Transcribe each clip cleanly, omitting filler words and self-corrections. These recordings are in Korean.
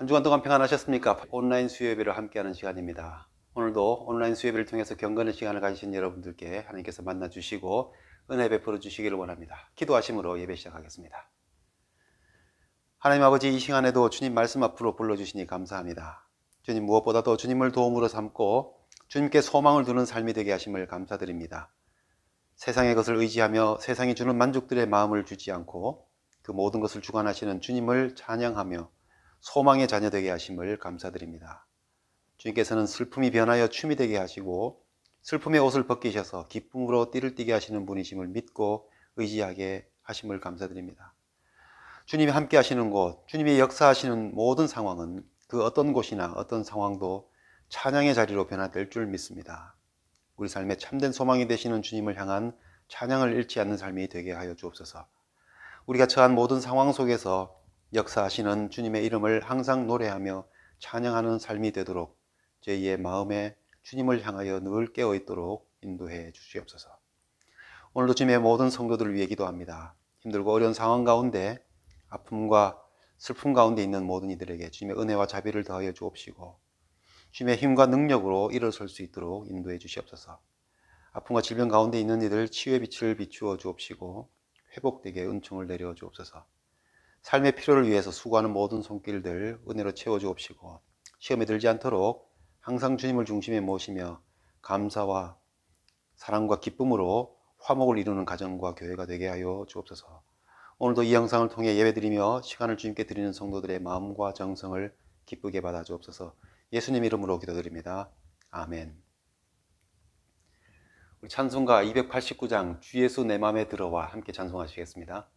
한 주간 동안 평안하셨습니까? 온라인 수요예배를 함께하는 시간입니다. 오늘도 온라인 수요예배를 통해서 경건의 시간을 가지신 여러분들께 하나님께서 만나주시고 은혜 베풀어 주시기를 원합니다. 기도하심으로 예배 시작하겠습니다. 하나님 아버지, 이 시간에도 주님 말씀 앞으로 불러주시니 감사합니다. 주님, 무엇보다도 주님을 도움으로 삼고 주님께 소망을 두는 삶이 되게 하심을 감사드립니다. 세상의 것을 의지하며 세상이 주는 만족들의 마음을 주지 않고 그 모든 것을 주관하시는 주님을 찬양하며 소망의 자녀 되게 하심을 감사드립니다. 주님께서는 슬픔이 변하여 춤이 되게 하시고 슬픔의 옷을 벗기셔서 기쁨으로 띠를 띠게 하시는 분이심을 믿고 의지하게 하심을 감사드립니다. 주님이 함께 하시는 곳, 주님이 역사하시는 모든 상황은 그 어떤 곳이나 어떤 상황도 찬양의 자리로 변화될 줄 믿습니다. 우리 삶에 참된 소망이 되시는 주님을 향한 찬양을 잃지 않는 삶이 되게 하여 주옵소서. 우리가 처한 모든 상황 속에서 역사하시는 주님의 이름을 항상 노래하며 찬양하는 삶이 되도록 저희의 마음에 주님을 향하여 늘 깨어있도록 인도해 주시옵소서. 오늘도 주님의 모든 성도들을 위해 기도합니다. 힘들고 어려운 상황 가운데 아픔과 슬픔 가운데 있는 모든 이들에게 주님의 은혜와 자비를 더하여 주옵시고 주님의 힘과 능력으로 일어설 수 있도록 인도해 주시옵소서. 아픔과 질병 가운데 있는 이들 치유의 빛을 비추어 주옵시고 회복되게 은총을 내려 주옵소서. 삶의 필요를 위해서 수고하는 모든 손길들 은혜로 채워 주옵시고 시험에 들지 않도록 항상 주님을 중심에 모시며 감사와 사랑과 기쁨으로 화목을 이루는 가정과 교회가 되게 하여 주옵소서. 오늘도 이 영상을 통해 예배드리며 시간을 주님께 드리는 성도들의 마음과 정성을 기쁘게 받아 주옵소서. 예수님 이름으로 기도드립니다. 아멘. 우리 찬송가 289장 주 예수 내 맘에 들어와 함께 찬송하시겠습니다.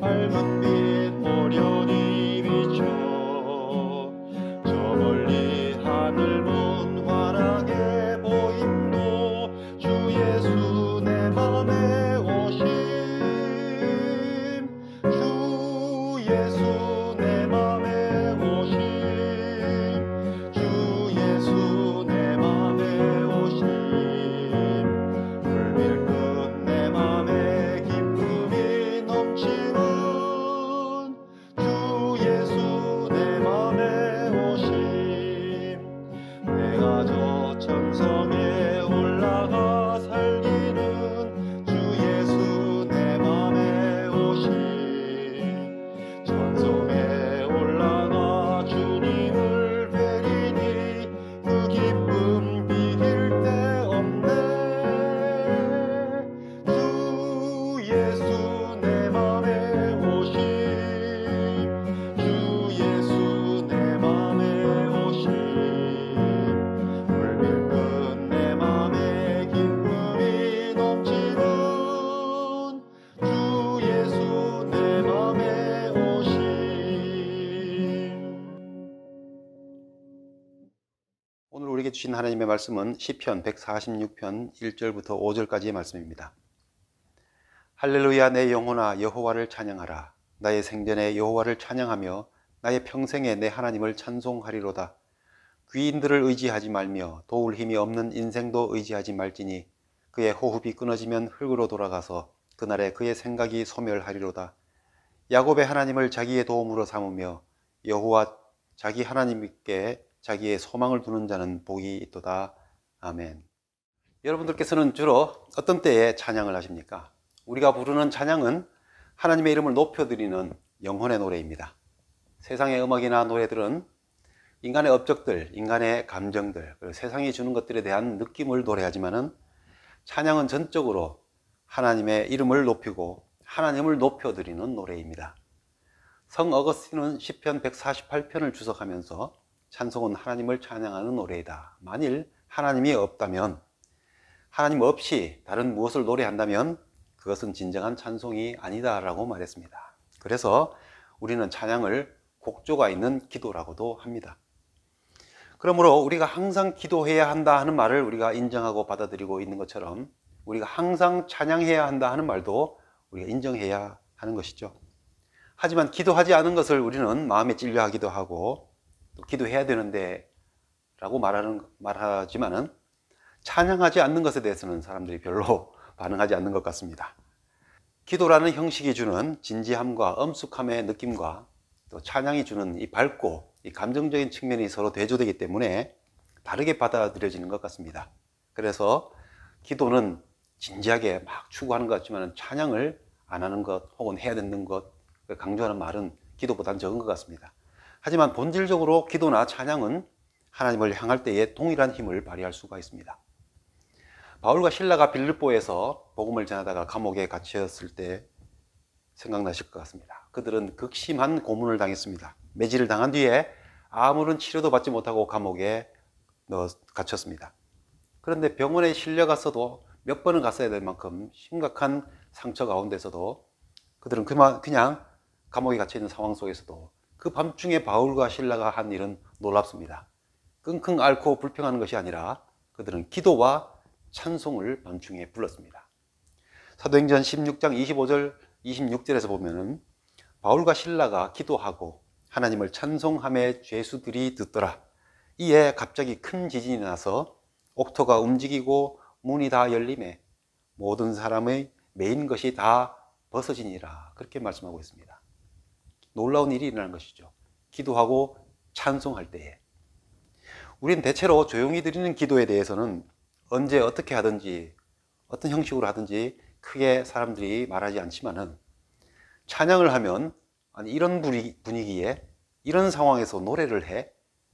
밝은 빛 오련히 비춰 저 멀리 오늘 우리에게 주신 하나님의 말씀은 시편 146편 1절부터 5절까지의 말씀입니다. 할렐루야, 내 영혼아 여호와를 찬양하라. 나의 생전에 여호와를 찬양하며 나의 평생에 내 하나님을 찬송하리로다. 귀인들을 의지하지 말며 도울 힘이 없는 인생도 의지하지 말지니 그의 호흡이 끊어지면 흙으로 돌아가서 그날에 그의 생각이 소멸하리로다. 야곱의 하나님을 자기의 도움으로 삼으며 여호와 자기 하나님께 자기의 소망을 두는 자는 복이 있도다. 아멘. 여러분들께서는 주로 어떤 때에 찬양을 하십니까? 우리가 부르는 찬양은 하나님의 이름을 높여드리는 영혼의 노래입니다. 세상의 음악이나 노래들은 인간의 업적들, 인간의 감정들, 그리고 세상이 주는 것들에 대한 느낌을 노래하지만은 찬양은 전적으로 하나님의 이름을 높이고 하나님을 높여드리는 노래입니다. 성 어거스틴은 시편 148편을 주석하면서 찬송은 하나님을 찬양하는 노래이다. 만일 하나님이 없다면, 하나님 없이 다른 무엇을 노래한다면 그것은 진정한 찬송이 아니다 라고 말했습니다. 그래서 우리는 찬양을 곡조가 있는 기도라고도 합니다. 그러므로 우리가 항상 기도해야 한다 하는 말을 우리가 인정하고 받아들이고 있는 것처럼 우리가 항상 찬양해야 한다 하는 말도 우리가 인정해야 하는 것이죠. 하지만 기도하지 않은 것을 우리는 마음에 찔려하기도 하고 또 기도해야 되는데 라고 말하지만은 찬양하지 않는 것에 대해서는 사람들이 별로 반응하지 않는 것 같습니다. 기도라는 형식이 주는 진지함과 엄숙함의 느낌과 또 찬양이 주는 이 밝고 이 감정적인 측면이 서로 대조되기 때문에 다르게 받아들여지는 것 같습니다. 그래서 기도는 진지하게 막 추구하는 것 같지만 찬양을 안 하는 것 혹은 해야 되는 것 강조하는 말은 기도보다는 적은 것 같습니다. 하지만 본질적으로 기도나 찬양은 하나님을 향할 때에 동일한 힘을 발휘할 수가 있습니다. 바울과 실라가 빌립보에서 복음을 전하다가 감옥에 갇혔을 때 생각나실 것 같습니다. 그들은 극심한 고문을 당했습니다. 매질을 당한 뒤에 아무런 치료도 받지 못하고 감옥에 갇혔습니다. 그런데 병원에 실려갔어도 몇 번은 갔어야 될 만큼 심각한 상처 가운데서도 그들은 그냥 감옥에 갇혀있는 상황 속에서도 그 밤중에 바울과 실라가 한 일은 놀랍습니다. 끙끙 앓고 불평하는 것이 아니라 그들은 기도와 찬송을 밤중에 불렀습니다. 사도행전 16장 25절 26절에서 보면은 바울과 실라가 기도하고 하나님을 찬송함에 죄수들이 듣더라. 이에 갑자기 큰 지진이 나서 옥토가 움직이고 문이 다 열림에 모든 사람의 매인 것이 다 벗어지니라. 그렇게 말씀하고 있습니다. 놀라운 일이 일어나는 것이죠. 기도하고 찬송할 때에. 우리는 대체로 조용히 드리는 기도에 대해서는 언제 어떻게 하든지 어떤 형식으로 하든지 크게 사람들이 말하지 않지만은 찬양을 하면 아니 이런 분위기에 이런 상황에서 노래를 해?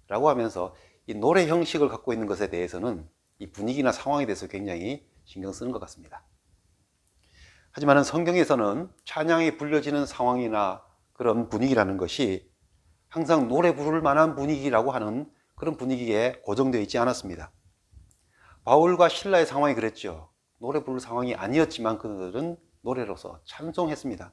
라고 하면서 이 노래 형식을 갖고 있는 것에 대해서는 이 분위기나 상황에 대해서 굉장히 신경 쓰는 것 같습니다. 하지만 성경에서는 찬양이 불려지는 상황이나 그런 분위기라는 것이 항상 노래 부를 만한 분위기라고 하는 그런 분위기에 고정되어 있지 않았습니다. 바울과 실라의 상황이 그랬죠. 노래 부를 상황이 아니었지만 그들은 노래로서 찬송했습니다.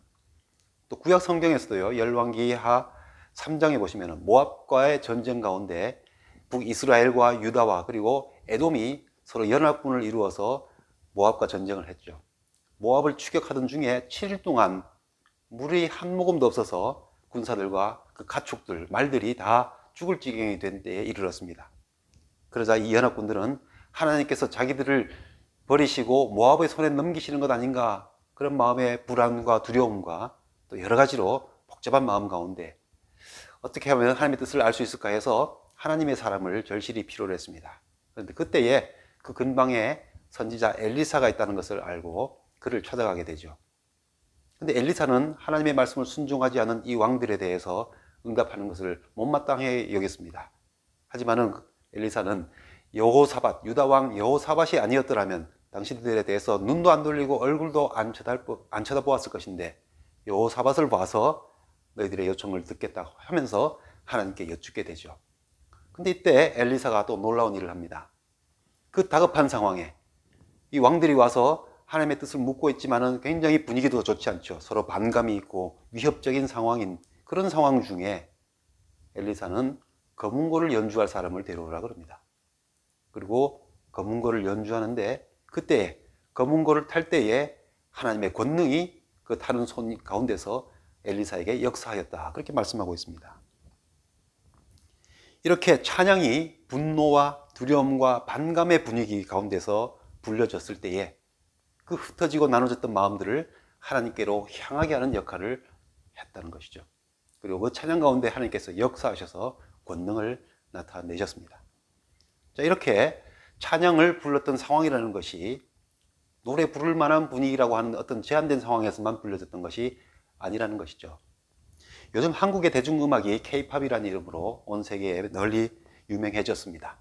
또 구약 성경에서도요, 열왕기하 3장에 보시면 모압과의 전쟁 가운데 북이스라엘과 유다와 그리고 에돔이 서로 연합군을 이루어서 모압과 전쟁을 했죠. 모압을 추격하던 중에 7일 동안 물이 한 모금도 없어서 군사들과 그 가축들, 말들이 다 죽을 지경이 된 때에 이르렀습니다. 그러자 이 연합군들은 하나님께서 자기들을 버리시고 모압의 손에 넘기시는 것 아닌가, 그런 마음의 불안과 두려움과 또 여러 가지로 복잡한 마음 가운데 어떻게 하면 하나님의 뜻을 알 수 있을까 해서 하나님의 사람을 절실히 필요로 했습니다. 그런데 그때에 그 근방에 선지자 엘리사가 있다는 것을 알고 그를 찾아가게 되죠. 근데 엘리사는 하나님의 말씀을 순종하지 않은 이 왕들에 대해서 응답하는 것을 못마땅해 여겼습니다. 하지만은 엘리사는 여호사밧, 유다 왕 여호사밧이 아니었더라면 당신들에 대해서 눈도 안 돌리고 얼굴도 안 쳐다보았을 것인데 여호사밧을 봐서 너희들의 요청을 듣겠다고 하면서 하나님께 여쭙게 되죠. 근데 이때 엘리사가 또 놀라운 일을 합니다. 그 다급한 상황에 이 왕들이 와서 하나님의 뜻을 묻고 있지만은 굉장히 분위기도 좋지 않죠. 서로 반감이 있고 위협적인 상황인 그런 상황 중에 엘리사는 검은고를 연주할 사람을 데려오라 그럽니다. 그리고 검은고를 연주하는데 그때 검은고를 탈 때에 하나님의 권능이 그 타는 손 가운데서 엘리사에게 역사하였다. 그렇게 말씀하고 있습니다. 이렇게 찬양이 분노와 두려움과 반감의 분위기 가운데서 불려졌을 때에 그 흩어지고 나눠졌던 마음들을 하나님께로 향하게 하는 역할을 했다는 것이죠. 그리고 그 찬양 가운데 하나님께서 역사하셔서 권능을 나타내셨습니다. 자, 이렇게 찬양을 불렀던 상황이라는 것이 노래 부를 만한 분위기라고 하는 어떤 제한된 상황에서만 불려졌던 것이 아니라는 것이죠. 요즘 한국의 대중음악이 K-팝이라는 이름으로 온 세계에 널리 유명해졌습니다.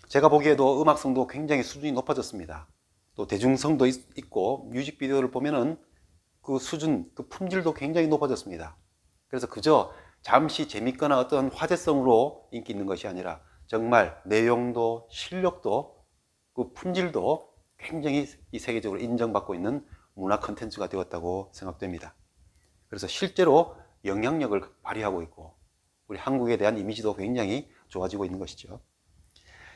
제가 보기에도 음악성도 굉장히 수준이 높아졌습니다. 또 대중성도 있고 뮤직비디오를 보면은 그 수준, 그 품질도 굉장히 높아졌습니다. 그래서 그저 잠시 재밌거나 어떤 화제성으로 인기 있는 것이 아니라 정말 내용도 실력도 그 품질도 굉장히 이 세계적으로 인정받고 있는 문화 콘텐츠가 되었다고 생각됩니다. 그래서 실제로 영향력을 발휘하고 있고 우리 한국에 대한 이미지도 굉장히 좋아지고 있는 것이죠.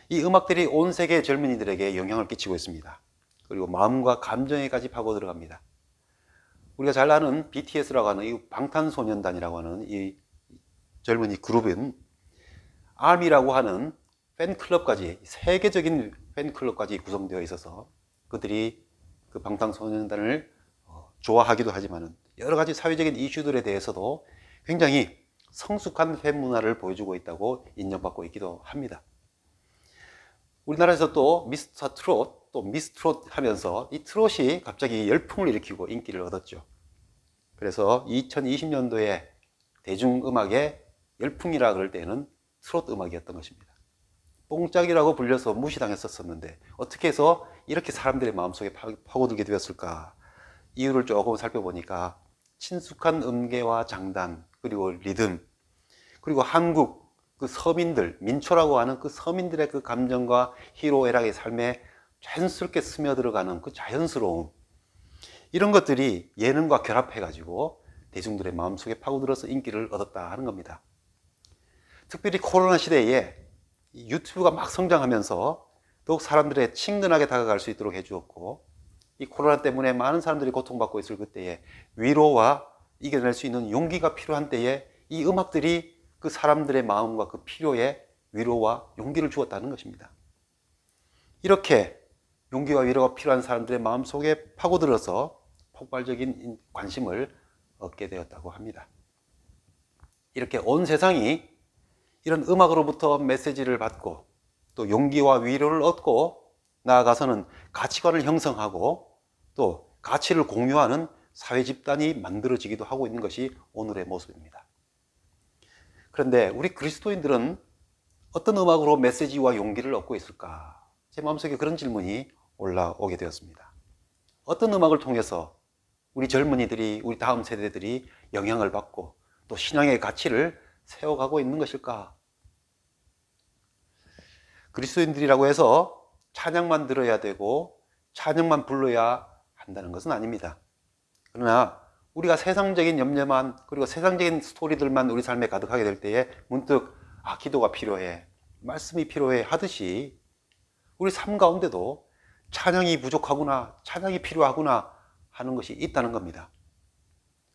이 음악들이 온 세계 젊은이들에게 영향을 끼치고 있습니다. 그리고 마음과 감정에까지 파고 들어갑니다. 우리가 잘 아는 BTS라고 하는 이 방탄소년단이라고 하는 이 젊은이 그룹은 아미라고 하는 팬클럽까지, 세계적인 팬클럽까지 구성되어 있어서 그들이 그 방탄소년단을 좋아하기도 하지만 여러 가지 사회적인 이슈들에 대해서도 굉장히 성숙한 팬 문화를 보여주고 있다고 인정받고 있기도 합니다. 우리나라에서 또 미스터 트롯, 또 미스 트롯 하면서 이 트롯이 갑자기 열풍을 일으키고 인기를 얻었죠. 그래서 2020년도에 대중음악의 열풍이라 그럴 때는 트롯 음악이었던 것입니다. 뽕짝이라고 불려서 무시당했었는데 어떻게 해서 이렇게 사람들의 마음속에 파고들게 되었을까? 이유를 조금 살펴보니까 친숙한 음계와 장단, 그리고 리듬, 그리고 한국 그 서민들, 민초라고 하는 그 서민들의 그 감정과 희로애락의 삶에 자연스럽게 스며들어가는 그 자연스러움, 이런 것들이 예능과 결합해가지고 대중들의 마음속에 파고들어서 인기를 얻었다 하는 겁니다. 특별히 코로나 시대에 유튜브가 막 성장하면서 더욱 사람들의 친근하게 다가갈 수 있도록 해주었고, 이 코로나 때문에 많은 사람들이 고통받고 있을 그때에 위로와 이겨낼 수 있는 용기가 필요한 때에 이 음악들이 그 사람들의 마음과 그 필요에 위로와 용기를 주었다는 것입니다. 이렇게 용기와 위로가 필요한 사람들의 마음속에 파고들어서 폭발적인 관심을 얻게 되었다고 합니다. 이렇게 온 세상이 이런 음악으로부터 메시지를 받고 또 용기와 위로를 얻고 나아가서는 가치관을 형성하고 또 가치를 공유하는 사회 집단이 만들어지기도 하고 있는 것이 오늘의 모습입니다. 그런데 우리 그리스도인들은 어떤 음악으로 메시지와 용기를 얻고 있을까? 제 마음속에 그런 질문이 올라오게 되었습니다. 어떤 음악을 통해서 우리 젊은이들이, 우리 다음 세대들이 영향을 받고 또 신앙의 가치를 세워가고 있는 것일까? 그리스도인들이라고 해서 찬양만 들어야 되고 찬양만 불러야 한다는 것은 아닙니다. 그러나 우리가 세상적인 염려만, 그리고 세상적인 스토리들만 우리 삶에 가득하게 될 때에 문득 기도가 필요해, 말씀이 필요해 하듯이 우리 삶 가운데도 찬양이 부족하구나, 찬양이 필요하구나 하는 것이 있다는 겁니다.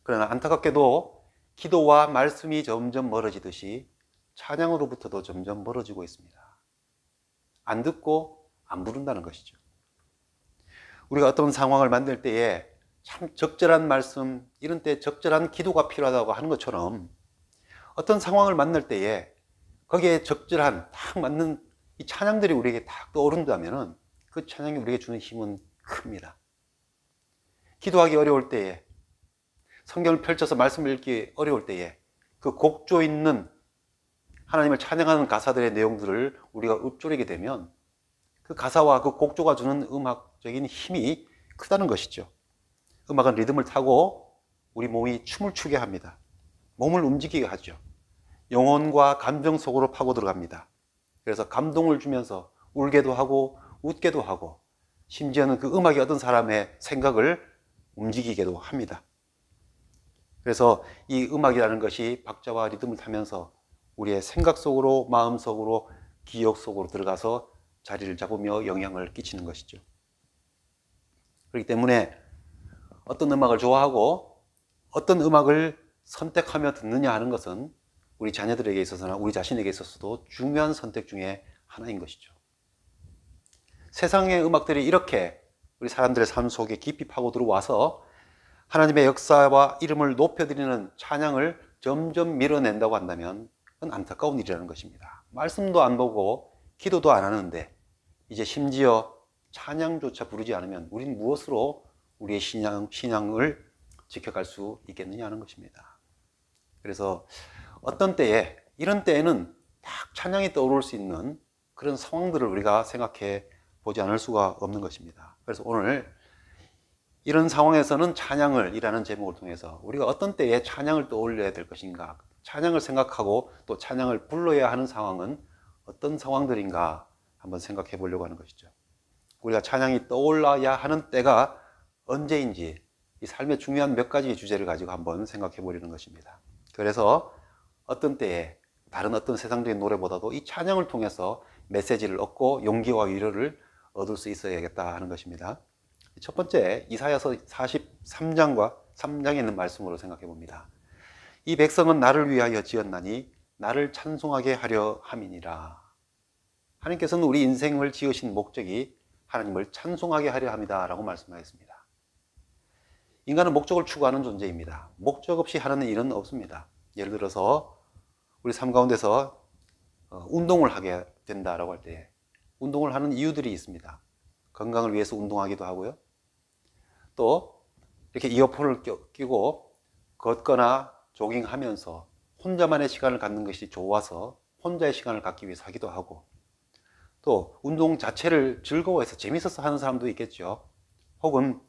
그러나 안타깝게도 기도와 말씀이 점점 멀어지듯이 찬양으로부터도 점점 멀어지고 있습니다. 안 듣고 안 부른다는 것이죠. 우리가 어떤 상황을 만들 때에 참 적절한 말씀, 이런 때 적절한 기도가 필요하다고 하는 것처럼 어떤 상황을 만날 때에 거기에 적절한 딱 맞는 이 찬양들이 우리에게 딱 떠오른다면 그 찬양이 우리에게 주는 힘은 큽니다. 기도하기 어려울 때에, 성경을 펼쳐서 말씀을 읽기 어려울 때에 그 곡조 있는 하나님을 찬양하는 가사들의 내용들을 우리가 읊조리게 되면 그 가사와 그 곡조가 주는 음악적인 힘이 크다는 것이죠. 음악은 리듬을 타고 우리 몸이 춤을 추게 합니다. 몸을 움직이게 하죠. 영혼과 감정 속으로 파고 들어갑니다. 그래서 감동을 주면서 울게도 하고 웃게도 하고 심지어는 그 음악이 어떤 사람의 생각을 움직이게도 합니다. 그래서 이 음악이라는 것이 박자와 리듬을 타면서 우리의 생각 속으로, 마음 속으로, 기억 속으로 들어가서 자리를 잡으며 영향을 끼치는 것이죠. 그렇기 때문에 어떤 음악을 좋아하고 어떤 음악을 선택하며 듣느냐 하는 것은 우리 자녀들에게 있어서나 우리 자신에게 있어서도 중요한 선택 중에 하나인 것이죠. 세상의 음악들이 이렇게 우리 사람들의 삶 속에 깊이 파고 들어와서 하나님의 역사와 이름을 높여드리는 찬양을 점점 밀어낸다고 한다면 그건 안타까운 일이라는 것입니다. 말씀도 안 보고 기도도 안 하는데 이제 심지어 찬양조차 부르지 않으면 우린 무엇으로 우리의 신앙을 지켜갈 수 있겠느냐 하는 것입니다. 그래서 어떤 때에, 이런 때에는 딱 찬양이 떠오를 수 있는 그런 상황들을 우리가 생각해 보지 않을 수가 없는 것입니다. 그래서 오늘 이런 상황에서는 찬양을 이라는 제목을 통해서 우리가 어떤 때에 찬양을 떠올려야 될 것인가, 찬양을 생각하고 또 찬양을 불러야 하는 상황은 어떤 상황들인가 한번 생각해 보려고 하는 것이죠. 우리가 찬양이 떠올라야 하는 때가 언제인지 이 삶의 중요한 몇 가지 주제를 가지고 한번 생각해 보려는 것입니다. 그래서 어떤 때에 다른 어떤 세상적인 노래보다도 이 찬양을 통해서 메시지를 얻고 용기와 위로를 얻을 수 있어야겠다 하는 것입니다. 첫 번째, 이사야서 43장과 3장에 있는 말씀으로 생각해 봅니다. 이 백성은 나를 위하여 지었나니 나를 찬송하게 하려 함이니라. 하나님께서는 우리 인생을 지으신 목적이 하나님을 찬송하게 하려 합니다 라고 말씀하셨습니다. 인간은 목적을 추구하는 존재입니다. 목적 없이 하는 일은 없습니다. 예를 들어서 우리 삶 가운데서 운동을 하게 된다라고 할 때 운동을 하는 이유들이 있습니다. 건강을 위해서 운동하기도 하고요. 또 이렇게 이어폰을 끼고 걷거나 조깅하면서 혼자만의 시간을 갖는 것이 좋아서 혼자의 시간을 갖기 위해서 하기도 하고, 또 운동 자체를 즐거워해서 재밌어서 하는 사람도 있겠죠. 혹은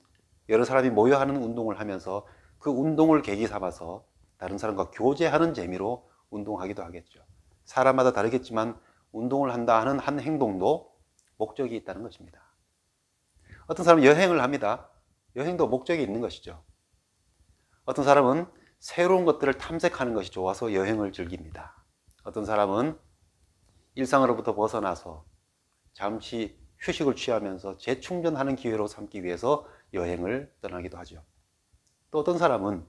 여러 사람이 모여 하는 운동을 하면서 그 운동을 계기 삼아서 다른 사람과 교제하는 재미로 운동하기도 하겠죠. 사람마다 다르겠지만 운동을 한다 하는 한 행동도 목적이 있다는 것입니다. 어떤 사람은 여행을 합니다. 여행도 목적이 있는 것이죠. 어떤 사람은 새로운 것들을 탐색하는 것이 좋아서 여행을 즐깁니다. 어떤 사람은 일상으로부터 벗어나서 잠시 휴식을 취하면서 재충전하는 기회로 삼기 위해서 여행을 떠나기도 하죠. 또 어떤 사람은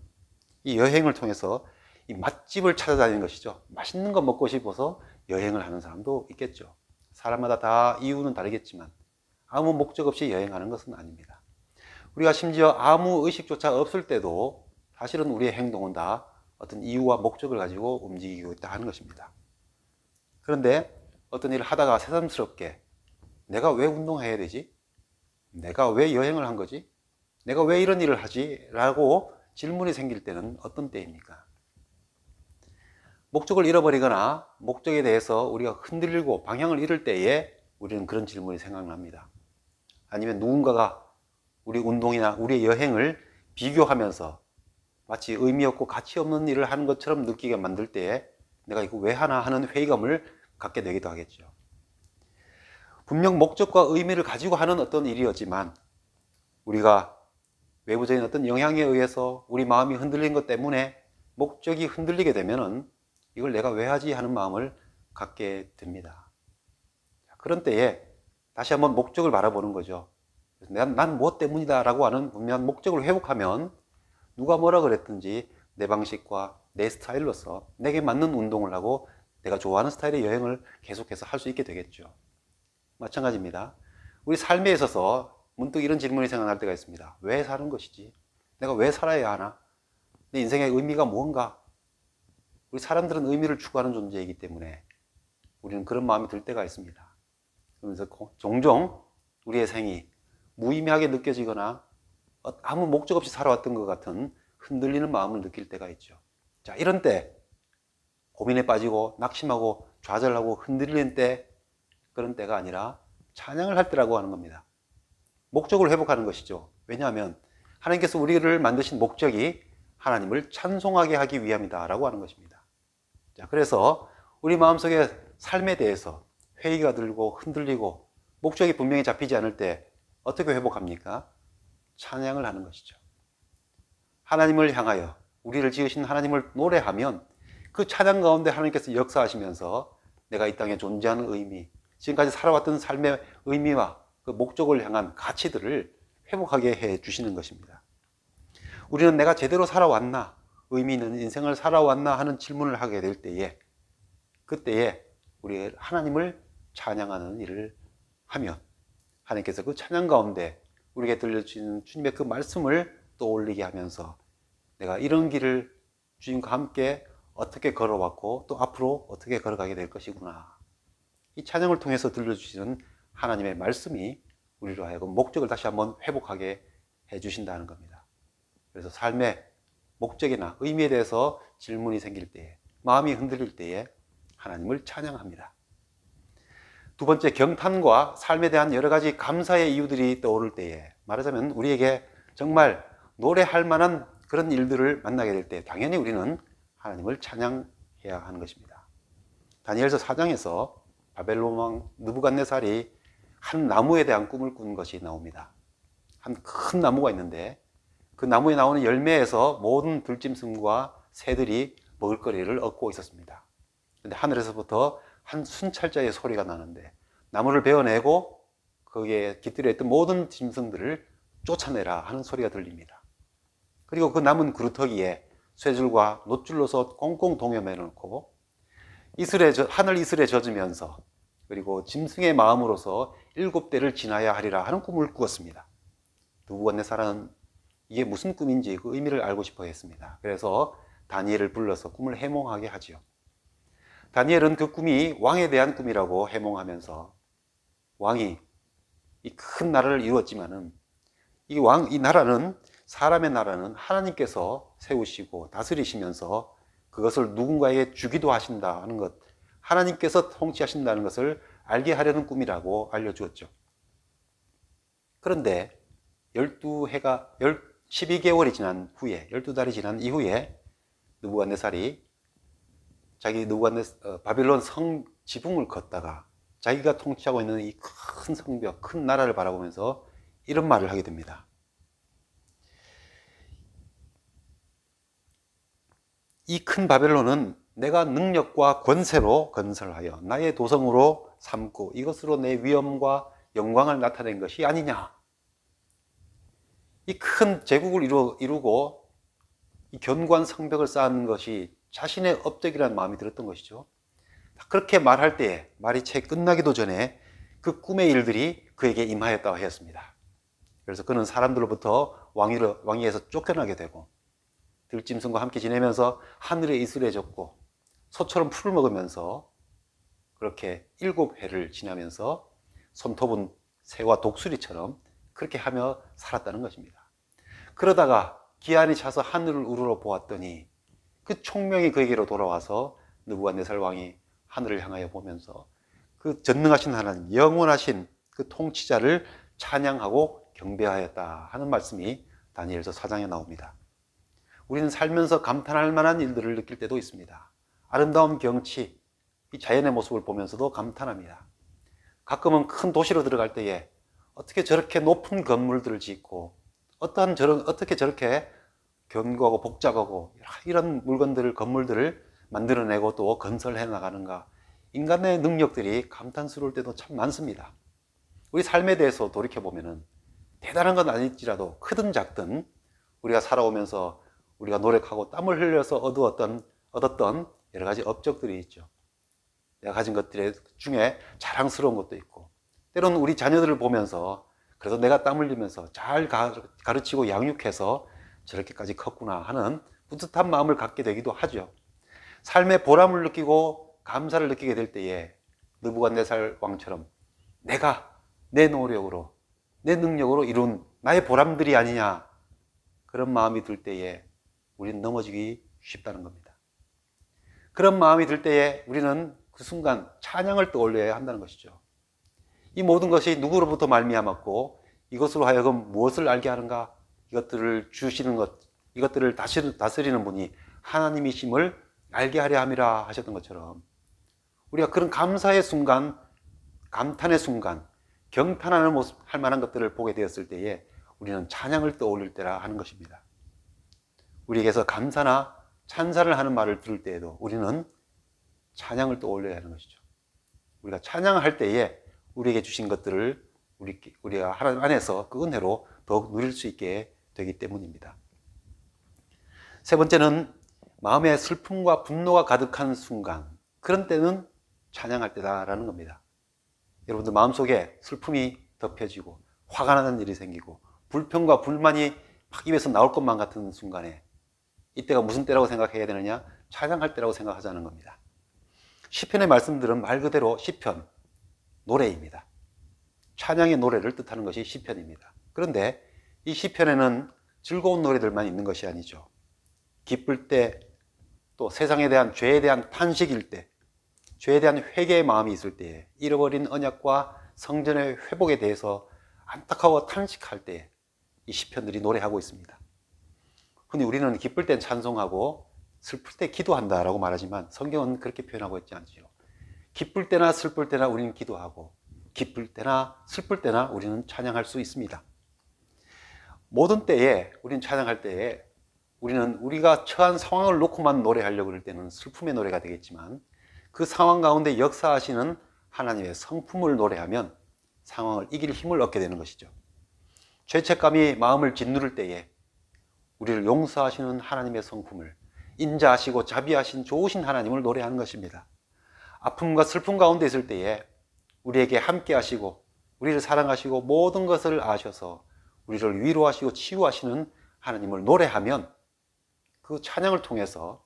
이 여행을 통해서 이 맛집을 찾아다니는 것이죠. 맛있는 거 먹고 싶어서 여행을 하는 사람도 있겠죠. 사람마다 다 이유는 다르겠지만 아무 목적 없이 여행하는 것은 아닙니다. 우리가 심지어 아무 의식조차 없을 때도 사실은 우리의 행동은 다 어떤 이유와 목적을 가지고 움직이고 있다 하는 것입니다. 그런데 어떤 일을 하다가 새삼스럽게 내가 왜 운동해야 되지? 내가 왜 여행을 한 거지? 내가 왜 이런 일을 하지? 라고 질문이 생길 때는 어떤 때입니까? 목적을 잃어버리거나 목적에 대해서 우리가 흔들리고 방향을 잃을 때에 우리는 그런 질문이 생각납니다. 아니면 누군가가 우리 운동이나 우리의 여행을 비교하면서 마치 의미 없고 가치 없는 일을 하는 것처럼 느끼게 만들 때에 내가 이거 왜 하나 하는 회의감을 갖게 되기도 하겠죠. 분명 목적과 의미를 가지고 하는 어떤 일이었지만 우리가 외부적인 어떤 영향에 의해서 우리 마음이 흔들린 것 때문에 목적이 흔들리게 되면은 이걸 내가 왜 하지 하는 마음을 갖게 됩니다. 그런 때에 다시 한번 목적을 바라보는 거죠. 난 무엇 때문이다 라고 하는 분명한 목적을 회복하면 누가 뭐라 그랬든지 내 방식과 내 스타일로서 내게 맞는 운동을 하고 내가 좋아하는 스타일의 여행을 계속해서 할 수 있게 되겠죠. 마찬가지입니다. 우리 삶에 있어서 문득 이런 질문이 생각날 때가 있습니다. 왜 사는 것이지? 내가 왜 살아야 하나? 내 인생의 의미가 뭔가? 우리 사람들은 의미를 추구하는 존재이기 때문에 우리는 그런 마음이 들 때가 있습니다. 그러면서 종종 우리의 생이 무의미하게 느껴지거나 아무 목적 없이 살아왔던 것 같은 흔들리는 마음을 느낄 때가 있죠. 자, 이런 때 고민에 빠지고 낙심하고 좌절하고 흔들리는 때, 그런 때가 아니라 찬양을 할 때라고 하는 겁니다. 목적을 회복하는 것이죠. 왜냐하면 하나님께서 우리를 만드신 목적이 하나님을 찬송하게 하기 위함이다 라고 하는 것입니다. 자, 그래서 우리 마음속에 삶에 대해서 회의가 들고 흔들리고 목적이 분명히 잡히지 않을 때 어떻게 회복합니까? 찬양을 하는 것이죠. 하나님을 향하여 우리를 지으신 하나님을 노래하면 그 찬양 가운데 하나님께서 역사하시면서 내가 이 땅에 존재하는 의미, 지금까지 살아왔던 삶의 의미와 그 목적을 향한 가치들을 회복하게 해 주시는 것입니다. 우리는 내가 제대로 살아왔나, 의미 있는 인생을 살아왔나 하는 질문을 하게 될 때에, 그때에 우리 하나님을 찬양하는 일을 하며 하나님께서 그 찬양 가운데 우리에게 들려주시는 주님의 그 말씀을 떠올리게 하면서 내가 이런 길을 주님과 함께 어떻게 걸어왔고 또 앞으로 어떻게 걸어가게 될 것이구나. 이 찬양을 통해서 들려주시는 하나님의 말씀이 우리로 하여금 목적을 다시 한번 회복하게 해주신다는 겁니다. 그래서 삶의 목적이나 의미에 대해서 질문이 생길 때에, 마음이 흔들릴 때에 하나님을 찬양합니다. 두 번째, 경탄과 삶에 대한 여러 가지 감사의 이유들이 떠오를 때에, 말하자면 우리에게 정말 노래할 만한 그런 일들을 만나게 될 때 당연히 우리는 하나님을 찬양해야 하는 것입니다. 다니엘서 4장에서 바벨론 왕 느부갓네살이 한 나무에 대한 꿈을 꾼 것이 나옵니다. 한 큰 나무가 있는데 그 나무에 나오는 열매에서 모든 들짐승과 새들이 먹을거리를 얻고 있었습니다. 근데 하늘에서부터 한 순찰자의 소리가 나는데 나무를 베어내고 거기에 깃들여 있던 모든 짐승들을 쫓아내라 하는 소리가 들립니다. 그리고 그 남은 그루터기에 쇠줄과 놋줄로서 꽁꽁 동여매 놓고 하늘 이슬에 젖으면서 그리고 짐승의 마음으로서 7대를 지나야 하리라 하는 꿈을 꾸었습니다. 느부갓네살은 이게 무슨 꿈인지 그 의미를 알고 싶어 했습니다. 그래서 다니엘을 불러서 꿈을 해몽하게 하지요. 다니엘은 그 꿈이 왕에 대한 꿈이라고 해몽하면서 왕이 이 큰 나라를 이루었지만은 이 나라는, 사람의 나라는 하나님께서 세우시고 다스리시면서 그것을 누군가에게 주기도 하신다 하는 것, 하나님께서 통치하신다는 것을 알게 하려는 꿈이라고 알려주었죠. 그런데 12개월이 지난 후에, 12달이 지난 이후에 느부갓네살이 바빌론 성 지붕을 걷다가 자기가 통치하고 있는 이 큰 성벽, 큰 나라를 바라보면서 이런 말을 하게 됩니다. 이 큰 바벨론은 내가 능력과 권세로 건설하여 나의 도성으로 삼고 이것으로 내 위엄과 영광을 나타낸 것이 아니냐. 이 큰 제국을 이루고 이 견고한 성벽을 쌓는 것이 자신의 업적이라는 마음이 들었던 것이죠. 그렇게 말할 때에 말이 채 끝나기도 전에 그 꿈의 일들이 그에게 임하였다고 하였습니다. 그래서 그는 사람들로부터 왕위에서 쫓겨나게 되고 들짐승과 함께 지내면서 하늘에 이슬에 젖고 소처럼 풀을 먹으면서 그렇게 7해를 지나면서 손톱은 새와 독수리처럼 그렇게 하며 살았다는 것입니다. 그러다가 기한이 차서 하늘을 우러러 보았더니 그 총명이 그에게로 돌아와서 느부갓네살 왕이 하늘을 향하여 보면서 그 전능하신 하나님, 영원하신 그 통치자를 찬양하고 경배하였다 하는 말씀이 다니엘서 4장에 나옵니다. 우리는 살면서 감탄할 만한 일들을 느낄 때도 있습니다. 아름다운 경치, 이 자연의 모습을 보면서도 감탄합니다. 가끔은 큰 도시로 들어갈 때에 어떻게 저렇게 높은 건물들을 짓고 어떻게 저렇게 견고하고 복잡하고 이런 건물들을 만들어내고 또 건설해 나가는가. 인간의 능력들이 감탄스러울 때도 참 많습니다. 우리 삶에 대해서 돌이켜보면 대단한 건 아닐지라도 크든 작든 우리가 살아오면서 우리가 노력하고 땀을 흘려서 얻었던 여러 가지 업적들이 있죠. 내가 가진 것들 중에 자랑스러운 것도 있고, 때로는 우리 자녀들을 보면서 그래도 내가 땀 흘리면서 잘 가르치고 양육해서 저렇게까지 컸구나 하는 뿌듯한 마음을 갖게 되기도 하죠. 삶의 보람을 느끼고 감사를 느끼게 될 때에 느부갓네살 왕처럼 내가 내 노력으로 내 능력으로 이룬 나의 보람들이 아니냐, 그런 마음이 들 때에 우리는 넘어지기 쉽다는 겁니다. 그런 마음이 들 때에 우리는 그 순간 찬양을 떠올려야 한다는 것이죠. 이 모든 것이 누구로부터 말미암았고 이것으로 하여금 무엇을 알게 하는가, 이것들을 주시는 것, 이것들을 다스리는 분이 하나님이심을 알게 하려 함이라 하셨던 것처럼 우리가 그런 감사의 순간, 감탄의 순간, 경탄하는 모습, 할 만한 것들을 보게 되었을 때에 우리는 찬양을 떠올릴 때라 하는 것입니다. 우리에게서 감사나 찬사를 하는 말을 들을 때에도 우리는 찬양을 떠올려야 하는 것이죠. 우리가 찬양할 때에 우리에게 주신 것들을 우리가 하나님 안에서 그 은혜로 더욱 누릴 수 있게 되기 때문입니다. 세 번째는 마음에 슬픔과 분노가 가득한 순간, 그런 때는 찬양할 때다라는 겁니다. 여러분들 마음속에 슬픔이 덮여지고 화가 나는 일이 생기고 불평과 불만이 막 입에서 나올 것만 같은 순간에 이때가 무슨 때라고 생각해야 되느냐? 찬양할 때라고 생각하자는 겁니다. 시편의 말씀들은 말 그대로 시편, 노래입니다. 찬양의 노래를 뜻하는 것이 시편입니다. 그런데 이 시편에는 즐거운 노래들만 있는 것이 아니죠. 기쁠 때, 또 세상에 대한 죄에 대한 탄식일 때, 죄에 대한 회개의 마음이 있을 때에, 잃어버린 언약과 성전의 회복에 대해서 안타까워 탄식할 때에 이 시편들이 노래하고 있습니다. 흔히 우리는 기쁠 땐 찬송하고 슬플 때 기도한다라고 말하지만 성경은 그렇게 표현하고 있지 않죠. 기쁠 때나 슬플 때나 우리는 기도하고 기쁠 때나 슬플 때나 우리는 찬양할 수 있습니다. 모든 때에 우리는 찬양할 때에 우리는 우리가 처한 상황을 놓고만 노래하려고 할 때는 슬픔의 노래가 되겠지만 그 상황 가운데 역사하시는 하나님의 성품을 노래하면 상황을 이길 힘을 얻게 되는 것이죠. 죄책감이 마음을 짓누를 때에 우리를 용서하시는 하나님의 성품을, 인자하시고 자비하신 좋으신 하나님을 노래하는 것입니다. 아픔과 슬픔 가운데 있을 때에 우리에게 함께 하시고 우리를 사랑하시고 모든 것을 아셔서 우리를 위로하시고 치유하시는 하나님을 노래하면 그 찬양을 통해서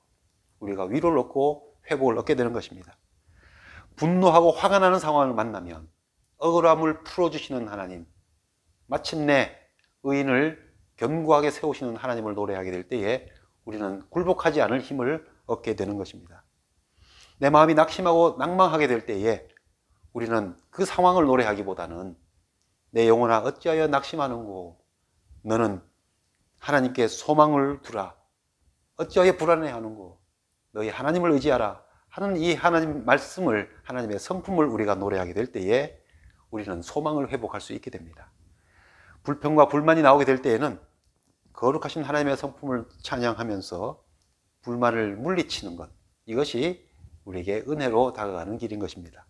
우리가 위로를 얻고 회복을 얻게 되는 것입니다. 분노하고 화가 나는 상황을 만나면 억울함을 풀어주시는 하나님, 마침내 의인을 견고하게 세우시는 하나님을 노래하게 될 때에 우리는 굴복하지 않을 힘을 얻게 되는 것입니다. 내 마음이 낙심하고 낭망하게 될 때에 우리는 그 상황을 노래하기보다는 내 영혼아 어찌하여 낙심하는고 너는 하나님께 소망을 두라, 어찌하여 불안해하는고 너희 하나님을 의지하라 하는 이 하나님 말씀을, 하나님의 성품을 우리가 노래하게 될 때에 우리는 소망을 회복할 수 있게 됩니다. 불평과 불만이 나오게 될 때에는 거룩하신 하나님의 성품을 찬양하면서 불만을 물리치는 것, 이것이 우리에게 은혜로 다가가는 길인 것입니다.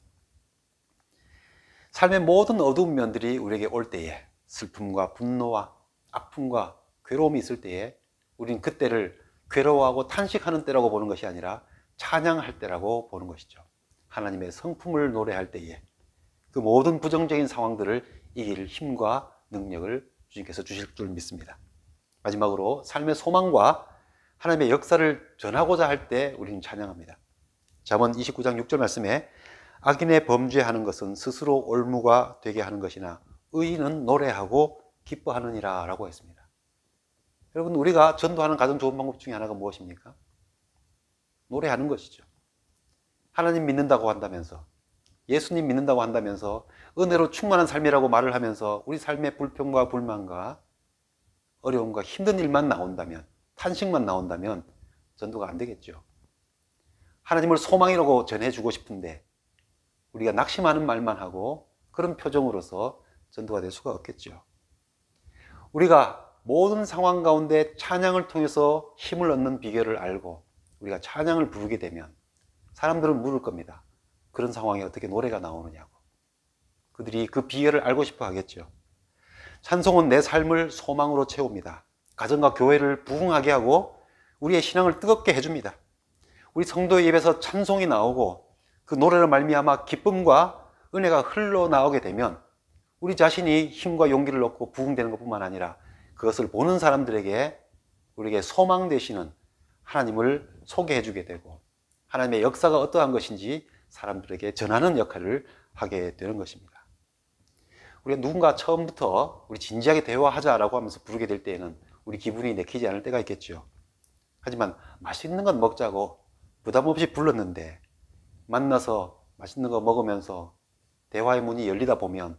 삶의 모든 어두운 면들이 우리에게 올 때에, 슬픔과 분노와 아픔과 괴로움이 있을 때에 우리는 그때를 괴로워하고 탄식하는 때라고 보는 것이 아니라 찬양할 때라고 보는 것이죠. 하나님의 성품을 노래할 때에 그 모든 부정적인 상황들을 이길 힘과 능력을 주님께서 주실 줄 믿습니다. 마지막으로 삶의 소망과 하나님의 역사를 전하고자 할 때 우리는 찬양합니다. 잠언 29장 6절 말씀에 악인의 범죄하는 것은 스스로 올무가 되게 하는 것이나 의인은 노래하고 기뻐하느니라 라고 했습니다. 여러분, 우리가 전도하는 가장 좋은 방법 중에 하나가 무엇입니까? 노래하는 것이죠. 하나님 믿는다고 한다면서, 예수님 믿는다고 한다면서 은혜로 충만한 삶이라고 말을 하면서 우리 삶의 불평과 불만과 어려움과 힘든 일만 나온다면, 탄식만 나온다면 전도가 안 되겠죠. 하나님을 소망이라고 전해주고 싶은데 우리가 낙심하는 말만 하고 그런 표정으로서 전도가 될 수가 없겠죠. 우리가 모든 상황 가운데 찬양을 통해서 힘을 얻는 비결을 알고 우리가 찬양을 부르게 되면 사람들은 물을 겁니다. 그런 상황에 어떻게 노래가 나오느냐고. 그들이 그 비결을 알고 싶어 하겠죠. 찬송은 내 삶을 소망으로 채웁니다. 가정과 교회를 부흥하게 하고 우리의 신앙을 뜨겁게 해줍니다. 우리 성도의 입에서 찬송이 나오고 그 노래를 말미암아 기쁨과 은혜가 흘러나오게 되면 우리 자신이 힘과 용기를 얻고 부흥되는 것뿐만 아니라 그것을 보는 사람들에게 우리에게 소망 되시는 하나님을 소개해 주게 되고 하나님의 역사가 어떠한 것인지 사람들에게 전하는 역할을 하게 되는 것입니다. 우리가 누군가 처음부터 우리 진지하게 대화하자라고 하면서 부르게 될 때에는 우리 기분이 내키지 않을 때가 있겠죠. 하지만 맛있는 건 먹자고 부담 없이 불렀는데 만나서 맛있는 거 먹으면서 대화의 문이 열리다 보면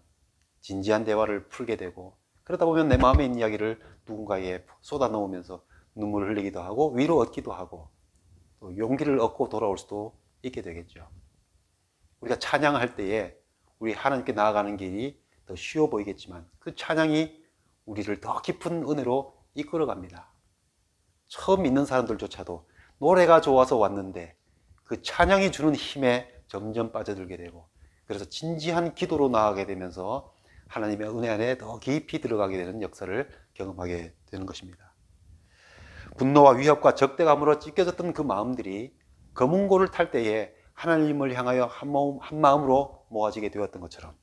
진지한 대화를 풀게 되고 그러다 보면 내 마음에 있는 이야기를 누군가에 쏟아 놓으면서 눈물을 흘리기도 하고 위로 얻기도 하고 또 용기를 얻고 돌아올 수도 있게 되겠죠. 우리가 찬양할 때에 우리 하나님께 나아가는 길이 더 쉬워 보이겠지만 그 찬양이 우리를 더 깊은 은혜로 이끌어갑니다. 처음 믿는 사람들조차도 노래가 좋아서 왔는데 그 찬양이 주는 힘에 점점 빠져들게 되고 그래서 진지한 기도로 나아가게 되면서 하나님의 은혜 안에 더 깊이 들어가게 되는 역사를 경험하게 되는 것입니다. 분노와 위협과 적대감으로 찢겨졌던 그 마음들이 검은고를 탈 때에 하나님을 향하여 한 마음으로 모아지게 되었던 것처럼,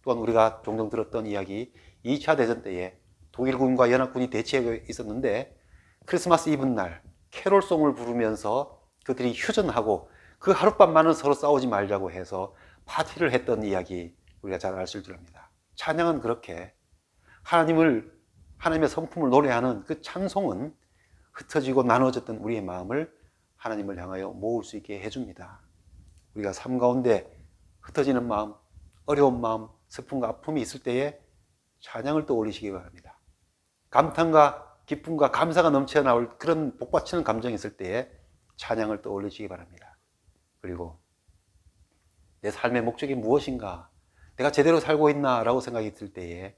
또한 우리가 종종 들었던 이야기, 2차 대전 때에 독일군과 연합군이 대치해 있었는데 크리스마스 이브 날 캐롤송을 부르면서 그들이 휴전하고 그 하룻밤만은 서로 싸우지 말자고 해서 파티를 했던 이야기 우리가 잘 아실 줄 압니다. 찬양은 그렇게 하나님의 성품을 노래하는 그 찬송은 흩어지고 나눠졌던 우리의 마음을 하나님을 향하여 모을 수 있게 해줍니다. 우리가 삶 가운데 흩어지는 마음, 어려운 마음, 슬픔과 아픔이 있을 때에 찬양을 떠올리시기 바랍니다. 감탄과 기쁨과 감사가 넘쳐 나올 그런 복받치는 감정이 있을 때에 찬양을 떠올리시기 바랍니다. 그리고 내 삶의 목적이 무엇인가, 내가 제대로 살고 있나 라고 생각이 들 때에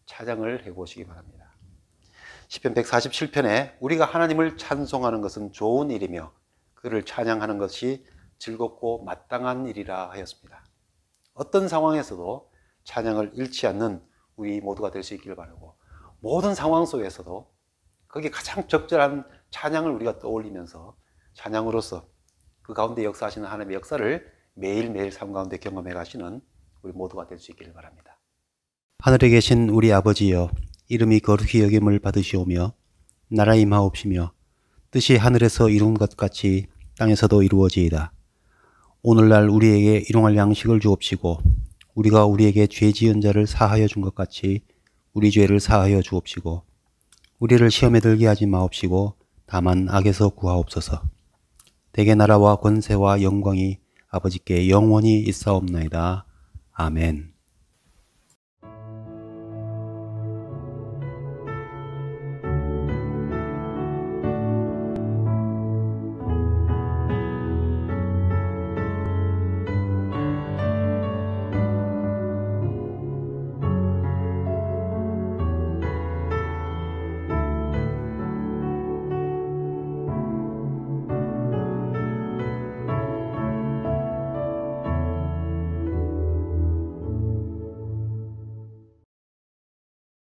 찬양을 해보시기 바랍니다. 시편 147편에 우리가 하나님을 찬송하는 것은 좋은 일이며 그를 찬양하는 것이 즐겁고 마땅한 일이라 하였습니다. 어떤 상황에서도 찬양을 잃지 않는 우리 모두가 될 수 있기를 바라고, 모든 상황 속에서도 거기에 가장 적절한 찬양을 우리가 떠올리면서 찬양으로서 그 가운데 역사하시는 하나님의 역사를 매일매일 삶 가운데 경험해 가시는 우리 모두가 될 수 있기를 바랍니다. 하늘에 계신 우리 아버지여, 이름이 거룩히 여김을 받으시오며 나라 임하옵시며 뜻이 하늘에서 이룬 것 같이 땅에서도 이루어지이다. 오늘날 우리에게 일용할 양식을 주옵시고 우리가 우리에게 죄 지은 자를 사하여 준 것 같이 우리 죄를 사하여 주옵시고 우리를 시험에 들게 하지 마옵시고 다만 악에서 구하옵소서. 대개 나라와 권세와 영광이 아버지께 영원히 있사옵나이다. 아멘.